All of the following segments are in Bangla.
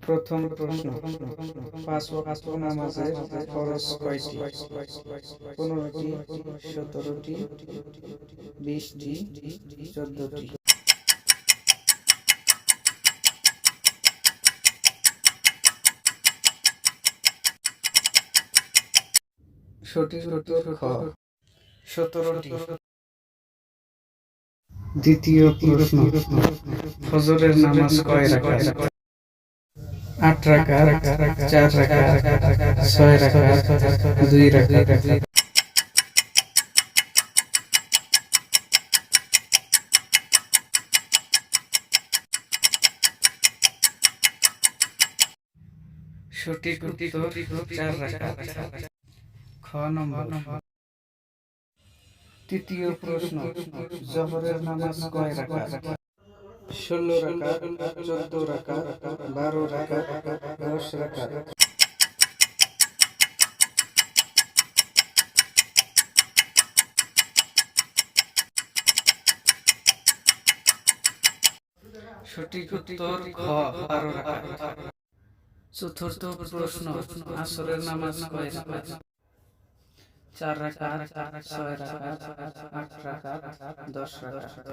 প্রথম প্রশ্ন, ৫ ওয়াক্ত নামাজের ফরজ কয়টি? ১৫টি, ১৭টি, ২০টি, ১৪টি। সঠিক উত্তর খ, ১৭টি। দ্বিতীয় প্রশ্ন, ফজরের নামাজ কয় রাকাত? ৮ রাকাত, ৪ রাকাত, ৬ রাকাত, ২ রাকাত। সঠিক উত্তর ৪ রাকাত। খ নম্বর, তৃতীয় প্রশ্ন, জোহরের নামাজ কয় রাকাত? ১৬ রাকাত, ১৪ রাকাত, ১২ রাকাত, ১০ রাকাত। সঠিক উত্তর খ, ১২ রাকাত। চতুর্থ প্রশ্ন, আসরের নামাজ কয় রাকাত? ৪ রাকাত, ৬ রাকাত, ৮ রাকাত, ১০ রাকাত।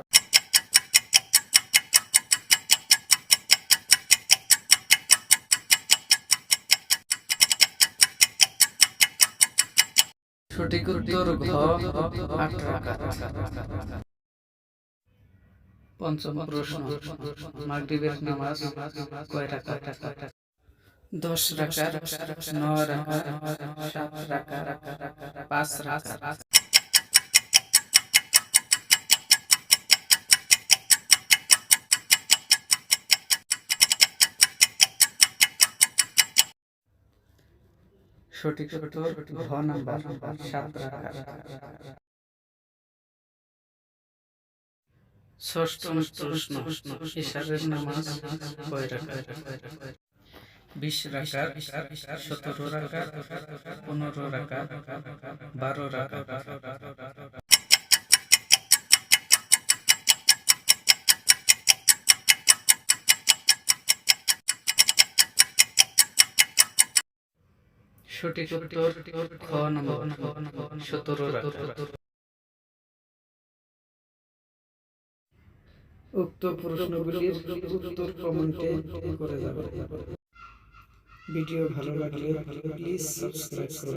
সঠিক উত্তর ঘ, ৮ রাকাত। পঞ্চম প্রশ্ন, মাগরিবের নামাজ কয় রাকাত? ১০ রাকাত, ৯ রাকাত, ৭ রাকাত, ৫ রাকাত। সঠিক উত্তর ঘ নাম্বার, ৭ রাকাত। ষষ্ঠম প্রশ্ন, ইশারের নামাজ কয় রাকাত? ২০ রাকাত, ১৭ রাকাত, ১৫ রাকাত, ১২ রাকাত। সঠিক উত্তর খ নম্বর, ১৭ রাকাত। উক্ত প্রশ্নগুলির উত্তর কমেন্টে করে যাবেন। ভিডিও ভালো লাগলে প্লিজ সাবস্ক্রাইব করুন।